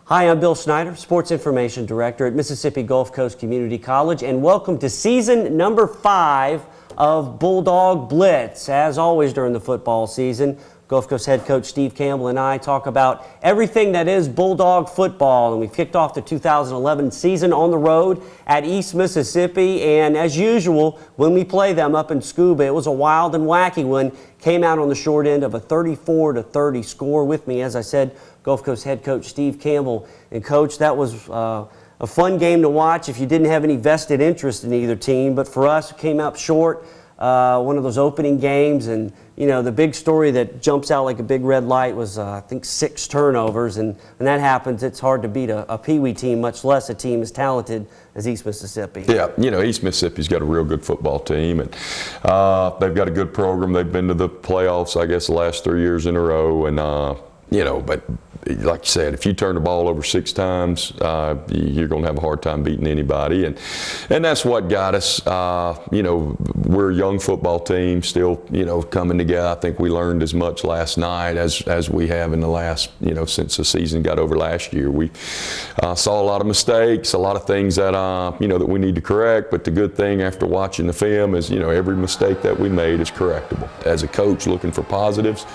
Hi, I'm Bill Snyder, Sports Information Director at Mississippi Gulf Coast Community College, and welcome to season number 5 of Bulldog Blitz. As always during the football season, Gulf Coast head coach Steve Campbell and I talk about everything that is Bulldog football, and we've kicked off the 2011 season on the road at East Mississippi, and as usual, when we play them up in Scooba, it was a wild and wacky one. Came out on the short end of a 34-30 score. With me, as I said, Gulf Coast head coach Steve Campbell. And coach, that was a fun game to watch if you didn't have any vested interest in either team, but for us, it came out short. One of those opening games, and you know, the big story that jumps out like a big red light was I think 6 turnovers, and when that happens, it's hard to beat a Pee Wee team, much less a team as talented as East Mississippi. Yeah, you know, East Mississippi's got a real good football team, and they've got a good program. They've been to the playoffs, I guess, the last 3 years in a row, and you know, but like you said, if you turn the ball over 6 times, you're going to have a hard time beating anybody, and that's what got us. You know, we're a young football team, still, you know, coming together. I think we learned as much last night as we have in the last, you know, since the season got over last year. We saw a lot of mistakes, a lot of things that you know, that we need to correct. But the good thing after watching the film is, you know, every mistake that we made is correctable. As a coach, looking for positives,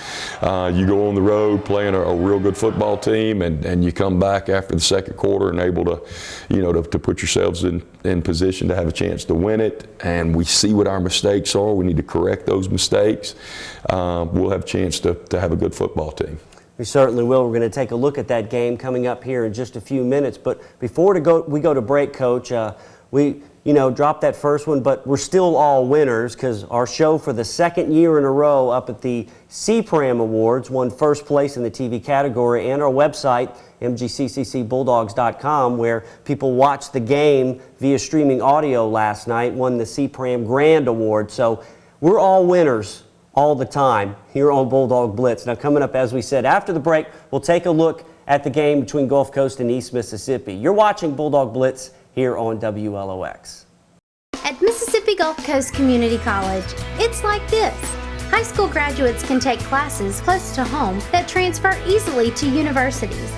you go on the road playing a real good football team, and you come back after the second quarter and able to, you know, to put yourselves in position to have a chance to win it. And we see what our mistakes are. We need to correct those mistakes. We'll have a chance to have a good football team. We certainly will. We're going to take a look at that game coming up here in just a few minutes. But before we go to break, Coach, we dropped that first one, but we're still all winners because our show for the second year in a row up at the CPRAM Awards won first place in the TV category, and our website, MGCCCBulldogs.com, where people watched the game via streaming audio last night, won the CPRAM Grand Award. So we're all winners all the time here on Bulldog Blitz. Now, coming up, as we said, after the break, we'll take a look at the game between Gulf Coast and East Mississippi. You're watching Bulldog Blitz here on WLOX. At Mississippi Gulf Coast Community College, it's like this. High school graduates can take classes close to home that transfer easily to universities.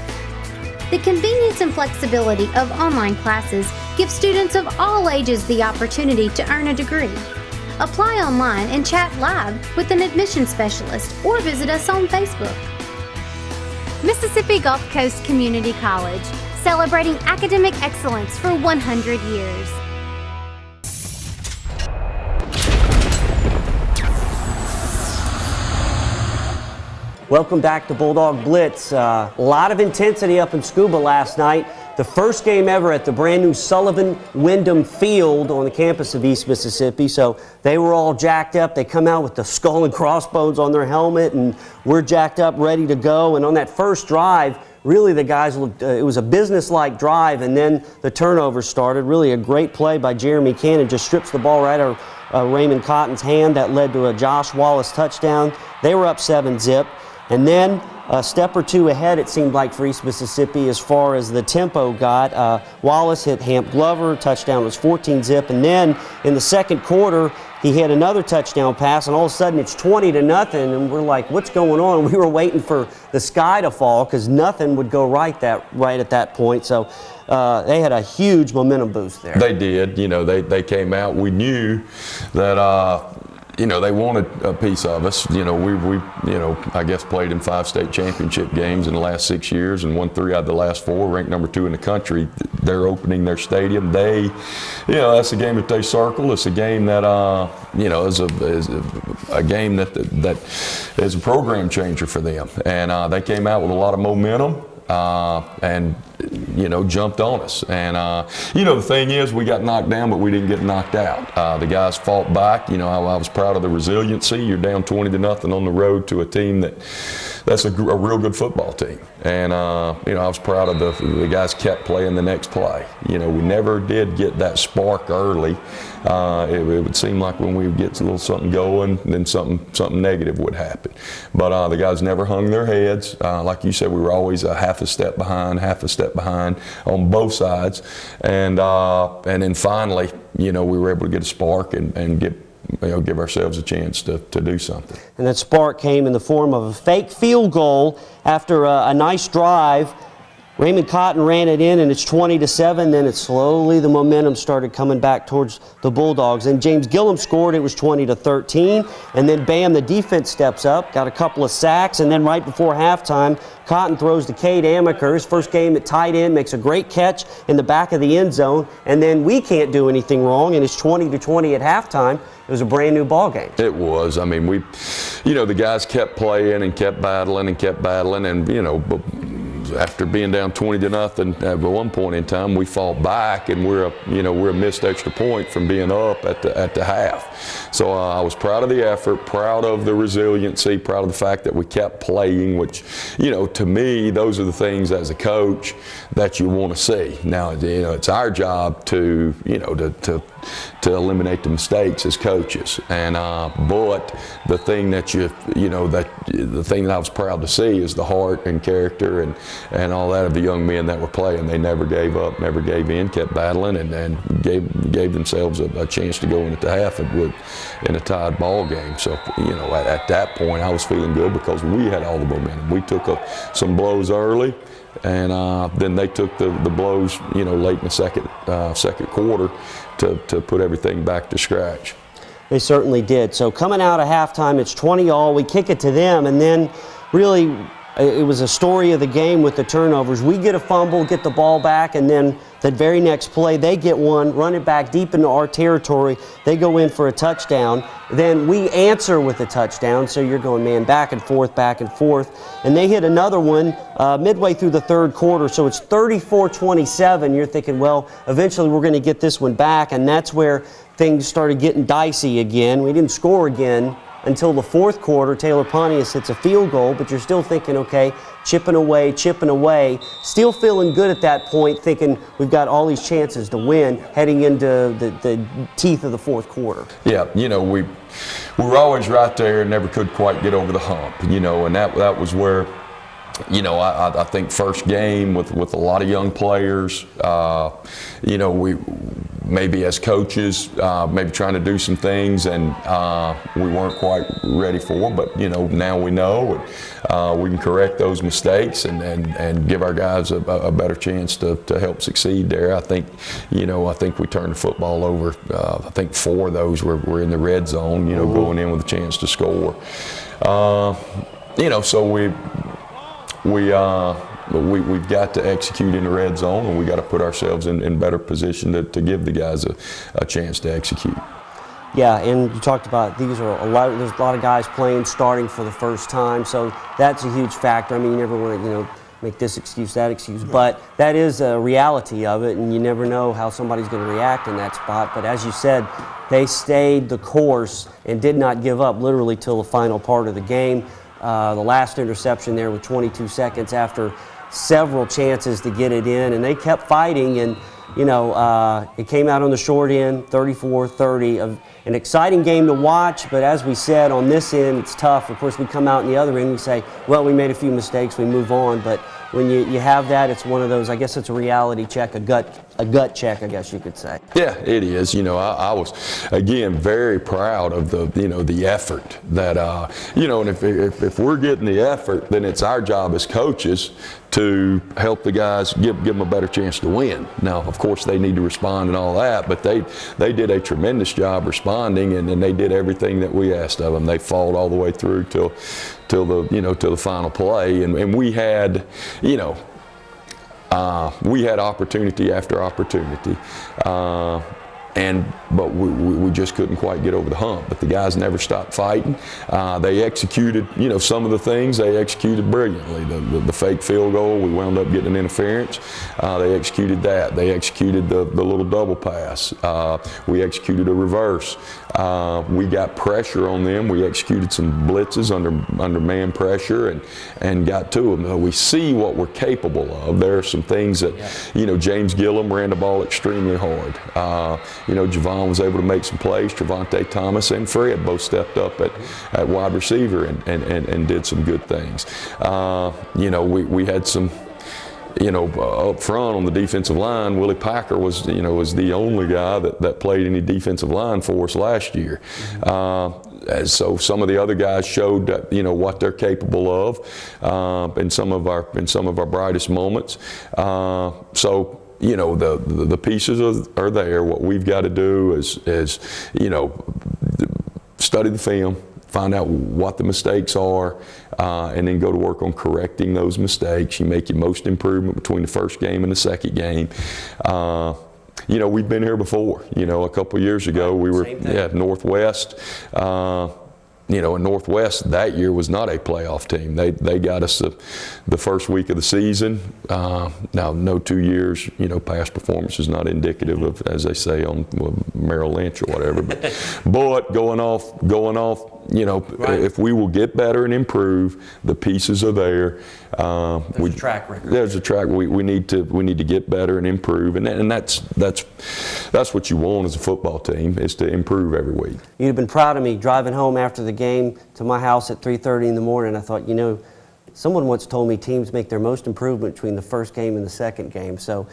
The convenience and flexibility of online classes give students of all ages the opportunity to earn a degree. Apply online and chat live with an admissions specialist or visit us on Facebook. Mississippi Gulf Coast Community College, celebrating academic excellence for 100 years. Welcome back to Bulldog Blitz. A lot of intensity up in Scooba last night. The first game ever at the brand new Sullivan Wyndham Field on the campus of East Mississippi. So they were all jacked up. They come out with the skull and crossbones on their helmet, and we're jacked up, ready to go. And on that first drive, really the guys looked, it was a business-like drive, and then the turnover started. Really a great play by Jeremy Cannon, just strips the ball right out of Raymond Cotton's hand. That led to a Josh Wallace touchdown. They were up 7-zip. And then a step or two ahead, it seemed like, for East Mississippi as far as the tempo got. Wallace hit Hamp Glover, touchdown was 14-zip, and then in the second quarter, he hit another touchdown pass, and all of a sudden it's 20-0, and we're like, what's going on? We were waiting for the sky to fall because nothing would go right at that point. So they had a huge momentum boost there. They did. You know, they came out. We knew that you know, they wanted a piece of us. You know, we you know, I guess played in 5 state championship games in the last 6 years and won 3 out of the last 4, ranked number 2 in the country. They're opening their stadium. They, you know, that's a game that they circle. It's a game that, you know, is a game that is a program changer for them. And they came out with a lot of momentum. And jumped on us. And, the thing is, we got knocked down, but we didn't get knocked out. The guys fought back. I was proud of the resiliency. You're down 20-0 on the road to a team that's a real good football team. And, I was proud of the guys kept playing the next play. We never did get that spark early. It would seem like when we would get a little something going, then something negative would happen. But the guys never hung their heads. Like you said, we were always a half a step behind on both sides. And then finally, we were able to get a spark and give ourselves a chance to do something. And that spark came in the form of a fake field goal after a nice drive. Raymond Cotton ran it in, and it's 20-7. Then the momentum started coming back towards the Bulldogs. And James Gillum scored. It was 20-13. And then, bam, the defense steps up, got a couple of sacks. And then right before halftime, Cotton throws to Cade Amaker. His first game at tight end, makes a great catch in the back of the end zone. And then we can't do anything wrong, and it's 20-20 at halftime. It was a brand new ball game. It was. I mean, the guys kept playing and kept battling, and after being down 20-0 at one point in time, we fought back, and we're a missed extra point from being up at the half. So I was proud of the effort, proud of the resiliency, proud of the fact that we kept playing, which, to me, those are the things as a coach that you want to see. Now, it's our job to eliminate the mistakes as coaches. And but the thing that the thing that I was proud to see is the heart and character and all that of the young men that were playing. They never gave up, never gave in, kept battling, and gave themselves a chance to go in at the half in a tied ball game. So at that point, I was feeling good because we had all the momentum. We took some blows early. And then they took the blows, late in the second quarter to put everything back to scratch. They certainly did. So coming out of halftime, it's 20-all. We kick it to them, and then really it was a story of the game with the turnovers. We get a fumble, get the ball back, and then the very next play, they get one, run it back deep into our territory. They go in for a touchdown. Then we answer with a touchdown, so you're going, man, back and forth. And they hit another one midway through the third quarter, so it's 34-27. You're thinking, well, eventually we're going to get this one back, and that's where things started getting dicey again. We didn't score again until the fourth quarter. Taylor Pontius hits a field goal, but you're still thinking, okay, chipping away, still feeling good at that point, thinking we've got all these chances to win heading into the teeth of the fourth quarter. Yeah, we were always right there and never could quite get over the hump, and that was where, I think first game with a lot of young players, we maybe as coaches, maybe trying to do some things and we weren't quite ready for, but now we know we can correct those mistakes and give our guys a better chance to help succeed there. I think we turned the football over. I think 4 of those were in the red zone, going in with a chance to score. So we've got to execute in the red zone, and we got to put ourselves in better position to give the guys a chance to execute. Yeah, and you talked about there's a lot of guys playing, starting for the first time, so that's a huge factor. I mean, you never want to, make this excuse, that excuse, but that is a reality of it, and you never know how somebody's going to react in that spot. But as you said, they stayed the course and did not give up literally till the final part of the game. The last interception there with 22 seconds after several chances to get it in, and they kept fighting, and it came out on the short end, 34-30, an exciting game to watch, but as we said, on this end, it's tough. Of course, we come out on the other end, we say, well, we made a few mistakes, we move on, but when you have that, it's one of those, I guess it's a reality check, a gut check, I guess you could say. Yeah, it is. I was, again, very proud of the effort that, and if we're getting the effort, then it's our job as coaches to help the guys, give them a better chance to win. Now, of course, they need to respond and all that, but they did a tremendous job responding, and they did everything that we asked of them. They fought all the way through till the final play, and we had, we had opportunity after opportunity. But we just couldn't quite get over the hump. But the guys never stopped fighting. They executed, some of the things they executed brilliantly. The fake field goal, we wound up getting an interference. They executed that. They executed the little double pass. We executed a reverse. We got pressure on them. We executed some blitzes under man pressure and got to them. We see what we're capable of. There are some things that, James Gillum ran the ball extremely hard. Javon was able to make some plays. Trevante Thomas and Fred both stepped up at wide receiver and did some good things. We had some, up front on the defensive line, Willie Packer was the only guy that played any defensive line for us last year. So some of the other guys showed that, what they're capable of in some of our brightest moments. The pieces are there. What we've got to do is study the film, find out what the mistakes are, and then go to work on correcting those mistakes. You make your most improvement between the first game and the second game. We've been here before. A couple of years ago, we were at Northwest. And Northwest that year was not a playoff team. They got us the first week of the season. Now, no 2 years, past performance is not indicative of, as they say on Merrill Lynch or whatever. But going off, right. If we will get better and improve, the pieces are there. There's a track record. There's a track. We need to get better and improve, and that's what you want as a football team, is to improve every week. You'd have been proud of me driving home after the game to my house at 3:30 in the morning. I thought, someone once told me teams make their most improvement between the first game and the second game. So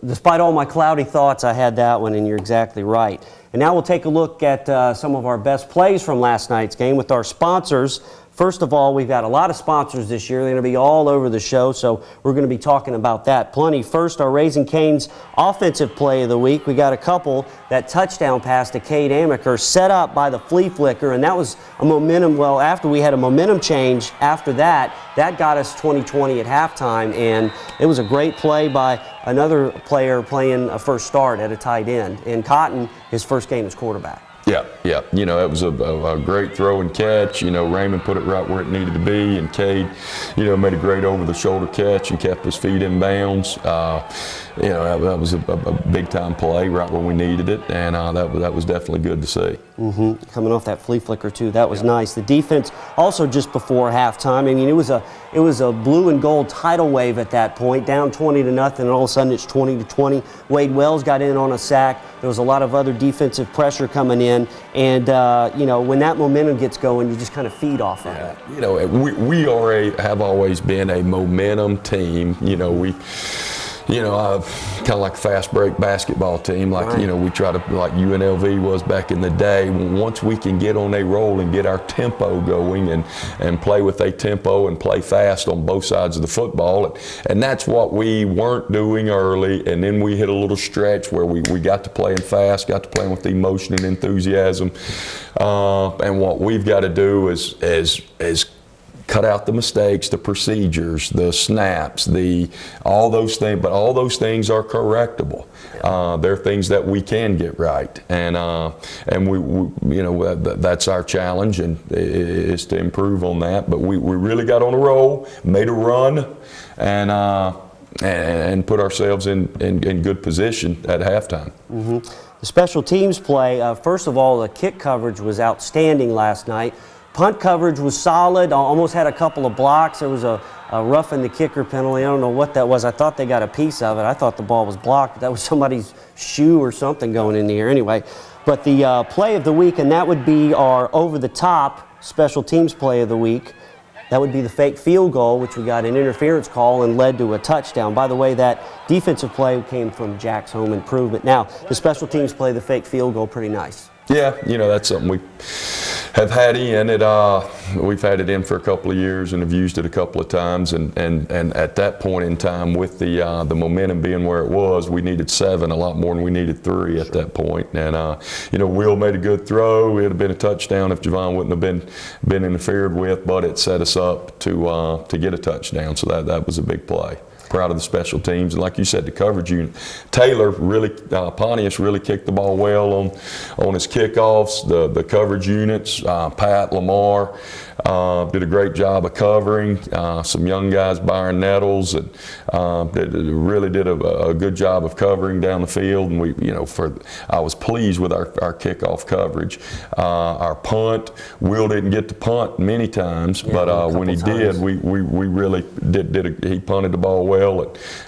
despite all my cloudy thoughts, I had that one, and you're exactly right. And now we'll take a look at some of our best plays from last night's game with our sponsors. First of all, we've got a lot of sponsors this year. They're going to be all over the show, so we're going to be talking about that plenty. First, our Raising Cane's offensive play of the week. We got a couple. That touchdown pass to Cade Amaker set up by the flea flicker, and that was a momentum. Well, after we had a momentum change after that got us 20-20 at halftime, and it was a great play by another player playing a first start at a tight end. And Cotton, his first game as quarterback. Yeah. It was a great throw and catch. Raymond put it right where it needed to be, and Cade, made a great over-the-shoulder catch and kept his feet in bounds. That was a big-time play right where we needed it, and that was definitely good to see. Mm-hmm. Coming off that flea flicker too, that was nice. The defense also just before halftime. It was a blue and gold tidal wave at that point, down 20-0, and all of a sudden it's 20-20. Wade Wells got in on a sack. There was a lot of other defensive pressure coming in, and when that momentum gets going, you just kind of feed off of it. We have always been a momentum team. Kind of like a fast break basketball team, like, right. We try to, like UNLV was back in the day. Once we can get on a roll and get our tempo going and play with a tempo and play fast on both sides of the football, and that's what we weren't doing early, and then we hit a little stretch where we got to playing fast, got to playing with emotion and enthusiasm, and what we've got to do is cut out the mistakes, the procedures, the snaps, all those things. But all those things are correctable. They're things that we can get right, and we that's our challenge, and is to improve on that. But we really got on a roll, made a run, and put ourselves in good position at halftime. Mm-hmm. The special teams play. First of all, the kick coverage was outstanding last night. Punt coverage was solid, almost had a couple of blocks. There was a roughing the kicker penalty. I don't know what that was. I thought they got a piece of it. I thought the ball was blocked, but that was somebody's shoe or something going in the air. Anyway, but the play of the week, and that would be our over-the-top special teams play of the week. That would be the fake field goal, which we got an interference call and led to a touchdown. By the way, that defensive play came from Jack's home improvement. Now, the special teams play, the fake field goal, pretty nice. Yeah, that's something we have had in it. We've had it in for a couple of years and have used it a couple of times. And at that point in time, with the momentum being where it was, we needed 7, a lot more than we needed 3 at that point. And Will made a good throw. It would have been a touchdown if Javon wouldn't have been interfered with, but it set us up to get a touchdown. So that was a big play. proud of the special teams. And like you said, the coverage unit. Taylor really, Pontius really kicked the ball well on his kickoffs. The coverage units, Pat, Lamar, did a great job of covering. Some young guys, Byron Nettles, and really did a good job of covering down the field. And I was pleased with our kickoff coverage. Our punt, Will didn't get to punt many times, but when he did, we really did. He punted the ball well,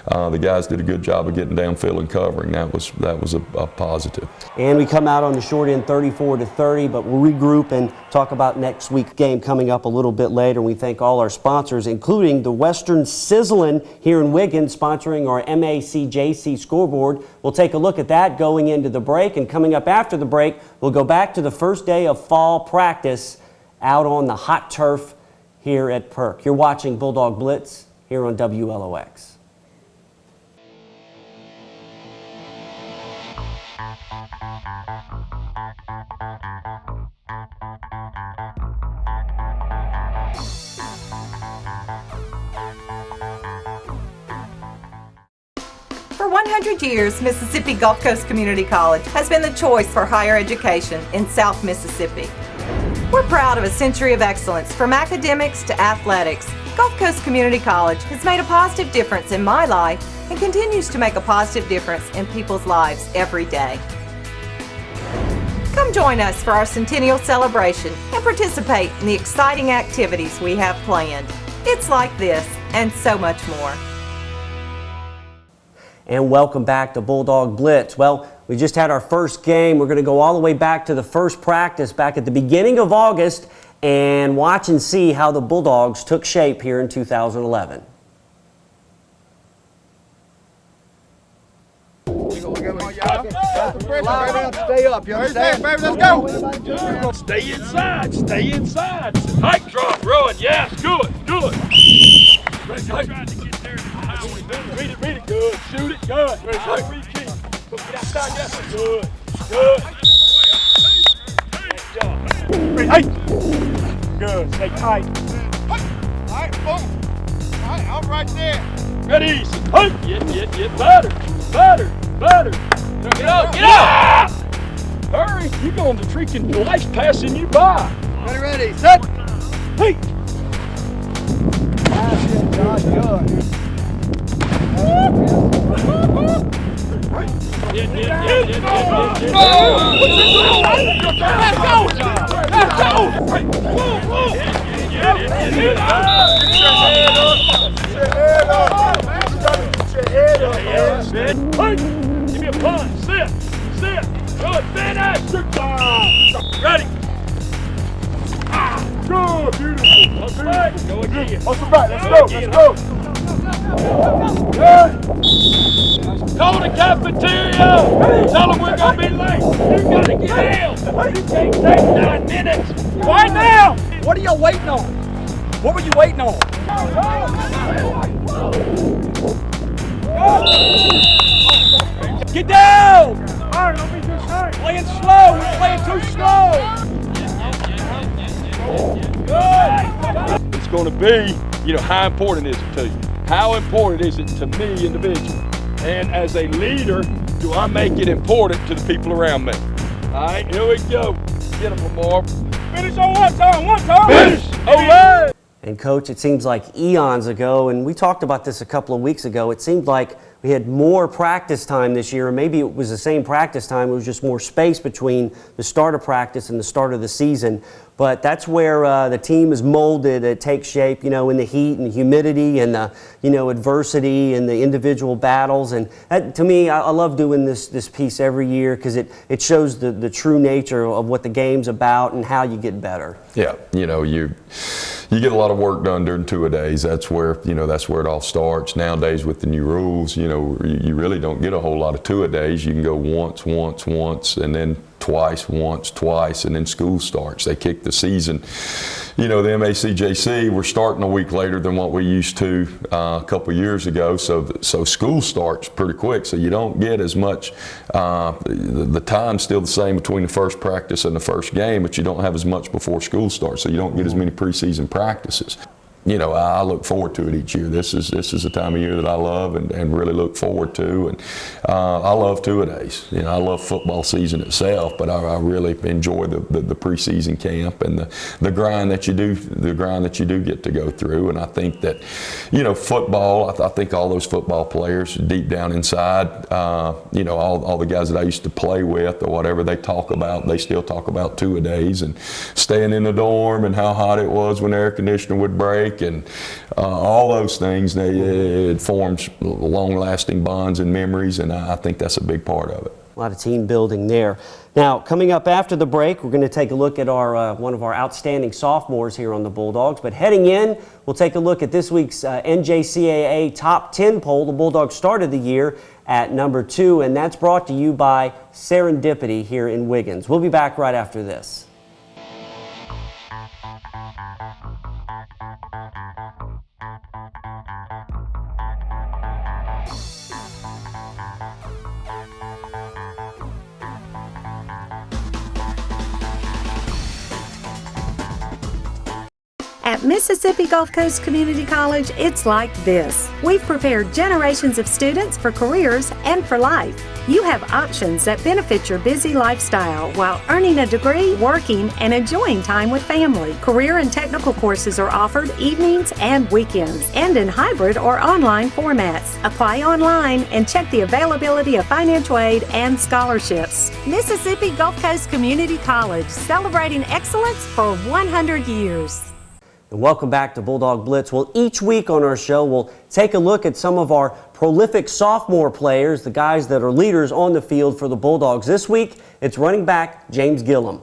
and the guys did a good job of getting downfield and covering. That was a positive. And we come out on the short end 34-30, but we'll regroup and talk about next week's game coming up a little bit later. We thank all our sponsors, including the Western Sizzlin' here in Wiggins, sponsoring our MACJC scoreboard. We'll take a look at that going into the break, and coming up after the break, we'll go back to the first day of fall practice out on the hot turf here at Perk. You're watching Bulldog Blitz here on WLOX. For 100 years, Mississippi Gulf Coast Community College has been the choice for higher education in South Mississippi. We're proud of a century of excellence from academics to athletics. Gulf Coast Community College has made a positive difference in my life and continues to make a positive difference in people's lives every day. Come join us for our centennial celebration and participate in the exciting activities we have planned. It's like this and so much more. And welcome back to Bulldog Blitz. Well, we just had our first game. We're going to go all the way back to the first practice back at the beginning of August and watch and see how the Bulldogs took shape here in 2011. Stay up, you understand? Baby, let's go. Stay inside, stay inside. Hike drop, run, yes, good. Trying to get there. Read it good, shoot it, good. Read key. Get outside, yes, good. Hey, good, stay tight. All right, boom. All right, I'm right there. Ready, get better. Get up! Hurry, you're going to freaking life's passing you by. Ready, set. Hey! Give me a punch. Sit. Good. Finish. Ready. Good. Beautiful. Go again. Muscle back. Let's go. Good. Call the cafeteria. Tell them we're going to be late. You got to get down. You can't take 9 minutes. Right now. What are y'all waiting on? What were you waiting on? Get down! All right, don't be too slow. Playing slow. We're playing too slow. Good. It's going to be, how important is it to you? How important is it to me individually? And as a leader, do I make it important to the people around me? All right, here we go. Get him, Lamar. Finish on one time. Finish. All right. And Coach, it seems like eons ago, and we talked about this a couple of weeks ago, it seemed like we had more practice time this year, or maybe it was the same practice time, it was just more space between the start of practice and the start of the season. But that's where the team is molded, it takes shape, in the heat and humidity and the, adversity and the individual battles. And that, to me, I love doing this piece every year because it shows the true nature of what the game's about and how you get better. Yeah, you get a lot of work done during two-a-days. That's where it all starts. Nowadays with the new rules, you really don't get a whole lot of two-a-days. You can go once, and then twice, and then school starts. They kick the season. The MACJC, we're starting a week later than what we used to a couple years ago, so school starts pretty quick, so you don't get as much, the time's still the same between the first practice and the first game, but you don't have as much before school starts, so you don't get as many preseason practices. you know, I look forward to it each year. This is a time of year that I love and really look forward to. And I love two-a-days. You know, I love football season itself, but I really enjoy the preseason camp and the grind that you do get to go through. And I think that, you know, football. I think all those football players deep down inside, you know, all the guys that I used to play with or whatever, they still talk about two-a-days and staying in the dorm and how hot it was when the air conditioner would break and all those things. It forms long-lasting bonds and memories, and I think that's a big part of it. A lot of team building there. Now, coming up after the break, we're going to take a look at one of our outstanding sophomores here on the Bulldogs. But heading in, we'll take a look at this week's NJCAA Top 10 poll. The Bulldogs started the year at number 2, and that's brought to you by Serendipity here in Wiggins. We'll be back right after this. At Mississippi Gulf Coast Community College, it's like this. We've prepared generations of students for careers and for life. You have options that benefit your busy lifestyle while earning a degree, working, and enjoying time with family. Career and technical courses are offered evenings and weekends, and in hybrid or online formats. Apply online and check the availability of financial aid and scholarships. Mississippi Gulf Coast Community College, celebrating excellence for 100 years. And welcome back to Bulldog Blitz. Well, each week on our show, we'll take a look at some of our prolific sophomore players, the guys that are leaders on the field for the Bulldogs. This week, it's running back James Gillum.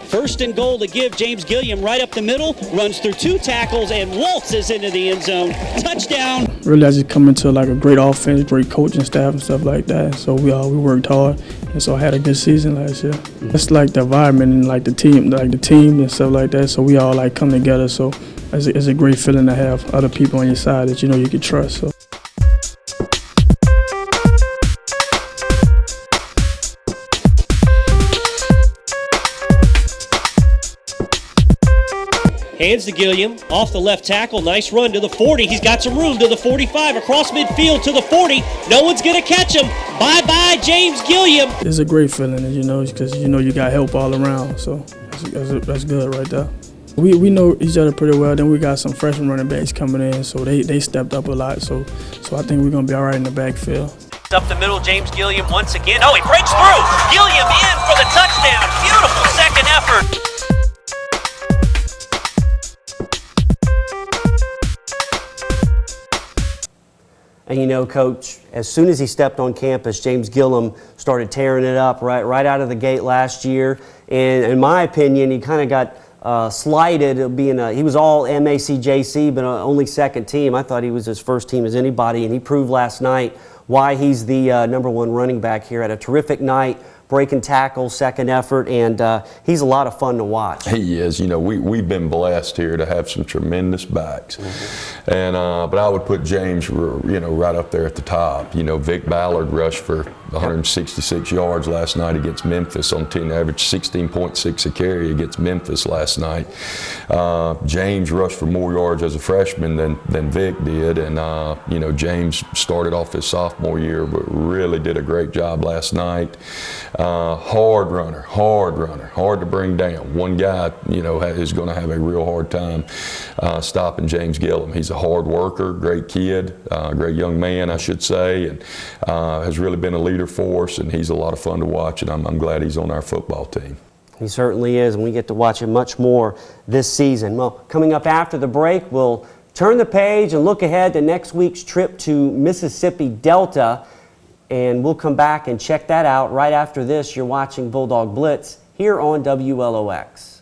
First and goal to give. James Gillum right up the middle, runs through 2 tackles and waltzes into the end zone. Touchdown. Really, I just come into like a great offense, great coaching staff and stuff like that. So we worked hard, and so I had a good season last year. It's like the environment and like the team and stuff like that. So we all like come together. So it's a great feeling to have other people on your side that you know you can trust. So. Hands to Gillum, off the left tackle, nice run to the 40. He's got some room to the 45, across midfield to the 40. No one's going to catch him. Bye-bye, James Gillum. It's a great feeling, you know, because you know you got help all around, so that's good right there. We know each other pretty well. Then we got some freshman running backs coming in, so they stepped up a lot. So I think we're going to be all right in the backfield. Up the middle, James Gillum once again. Oh, he breaks through. Gillum in for the touchdown. Beautiful second effort. And you know, Coach, as soon as he stepped on campus, James Gillum started tearing it up right out of the gate last year. And in my opinion, he kind of got slighted being he was all MACJC, but only second team. I thought he was as first team as anybody, and he proved last night why he's the #1 running back here. Had a terrific night, breaking tackles, second effort, and he's a lot of fun to watch. He is. You know, we've been blessed here to have some tremendous backs. And but I would put James, you know, right up there at the top. You know, Vic Ballard rushed for 166 yards last night against Memphis on 10 average, 16.6 a carry against Memphis last night. James rushed for more yards as a freshman than Vic did, and you know, James started off his sophomore year, but really did a great job last night. Hard runner, hard to bring down. One guy, you know, is going to have a real hard time stopping James Gillum. He's a hard worker, great kid, great young man, I should say, and has really been a leader for us, and he's a lot of fun to watch, and I'm glad he's on our football team. He certainly is, and we get to watch him much more this season. Well, coming up after the break, we'll turn the page and look ahead to next week's trip to Mississippi Delta, and we'll come back and check that out right after this. You're watching Bulldog Blitz here on WLOX.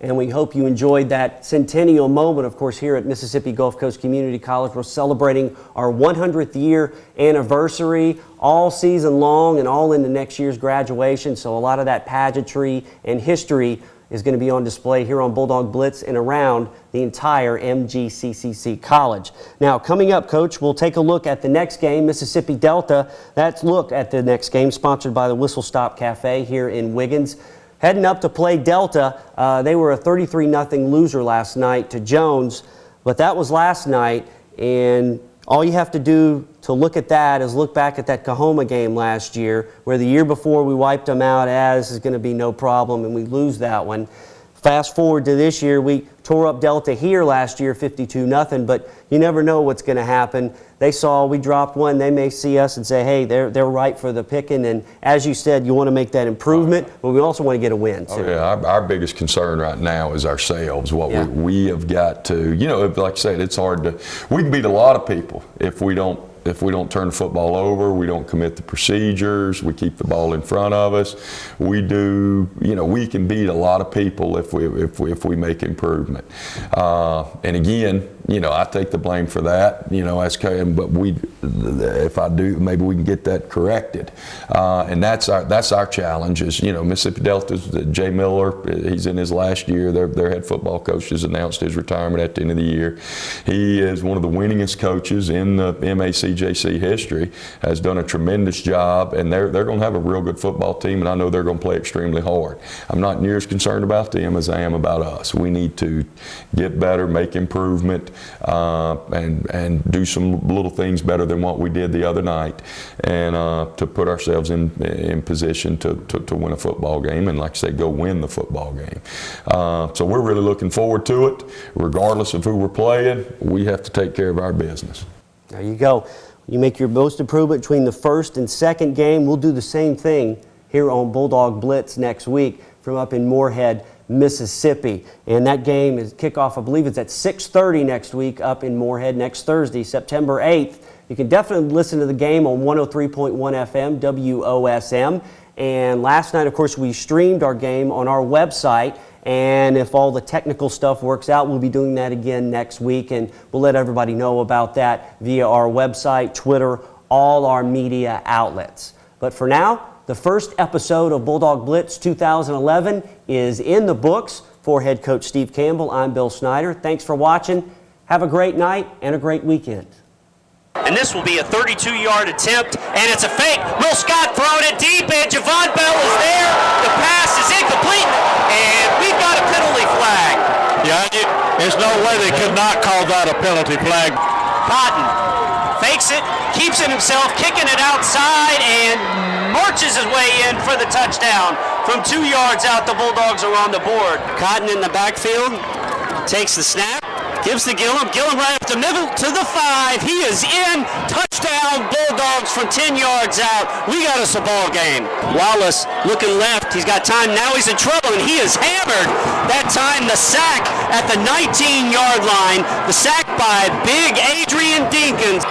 And we hope you enjoyed that centennial moment. Of course, here at Mississippi Gulf Coast Community College, we're celebrating our 100th year anniversary all season long and all into next year's graduation. So a lot of that pageantry and history is going to be on display here on Bulldog Blitz and around the entire MGCCC College. Now, coming up, Coach, we'll take a look at the next game, Mississippi Delta. That's look at the next game, sponsored by the Whistle Stop Cafe here in Wiggins. Heading up to play Delta, they were a 33-0 loser last night to Jones, but that was last night, and all you have to do to look at that is look back at that Kahoma game last year, where the year before we wiped them out as is going to be no problem, and we lose that one. Fast forward to this year, we tore up Delta here last year, 52-0, but you never know what's going to happen. They saw we dropped one. They may see us and say, hey, they're right for the picking. And as you said, you want to make that improvement, but we also want to get a win, too. Oh, yeah, our biggest concern right now is ourselves, what we have got to, like I said, it's hard to, we can beat a lot of people if we don't turn the football over, we don't commit the procedures, we keep the ball in front of us. We do, we can beat a lot of people if we make improvement. And again, I take the blame for that, but if I do, maybe we can get that corrected. And that's our challenge is, Mississippi Delta's Jay Miller, he's in his last year. Their head football coach has announced his retirement at the end of the year. He is one of the winningest coaches in the MACJC history, has done a tremendous job, and they're going to have a real good football team, and I know they're going to play extremely hard. I'm not near as concerned about them as I am about us. We need to get better, make improvement, and do some little things better than what we did the other night, and to put ourselves in position to win a football game, and like I say, go win the football game. So we're really looking forward to it. Regardless of who we're playing, we have to take care of our business. There you go. You make your most improvement between the first and second game. We'll do the same thing here on Bulldog Blitz next week from up in Moorhead, Mississippi. And that game is kickoff, I believe it's at 6:30 next week up in Moorhead next Thursday, September 8th. You can definitely listen to the game on 103.1 FM, WOSM. And last night, of course, we streamed our game on our website. And if all the technical stuff works out, we'll be doing that again next week. And we'll let everybody know about that via our website, Twitter, all our media outlets. But for now, the first episode of Bulldog Blitz 2011 is in the books. For head coach Steve Campbell, I'm Bill Snyder. Thanks for watching. Have a great night and a great weekend. And this will be a 32-yard attempt, and it's a fake. Will Scott throwing it deep, and Javon Bell is there. The pass is incomplete, and we've got a penalty flag. Yeah, there's no way they could not call that a penalty flag. Cotton fakes it, keeps it himself, kicking it outside, and marches his way in for the touchdown. From 2 yards out, the Bulldogs are on the board. Cotton in the backfield, takes the snap. Gives to Gillum. Gillum right up the middle to the 5. He is in. Touchdown, Bulldogs from 10 yards out. We got us a ball game. Wallace looking left. He's got time. Now he's in trouble, and he is hammered. That time, the sack at the 19-yard line. The sack by big Adrian Dinkins.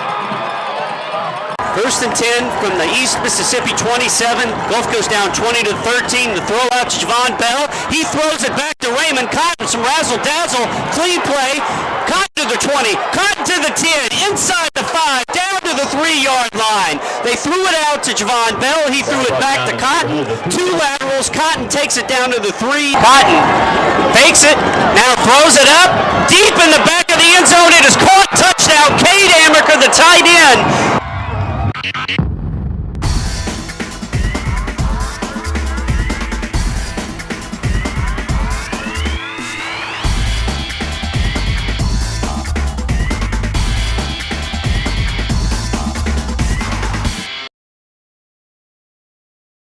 First and 10 from the East Mississippi 27. Gulf goes down 20-13. The throw out to Javon Bell. He throws it back to Raymond Cotton. Some razzle-dazzle. Clean play. Cotton to the 20. Cotton to the 10. Inside the 5. Down to the 3-yard line. They threw it out to Javon Bell. He threw it back to Cotton. 2 laterals. Cotton takes it down to the 3. Cotton fakes it. Now throws it up. Deep in the back of the end zone. It is caught. Touchdown. Cade Amaker, the tight end.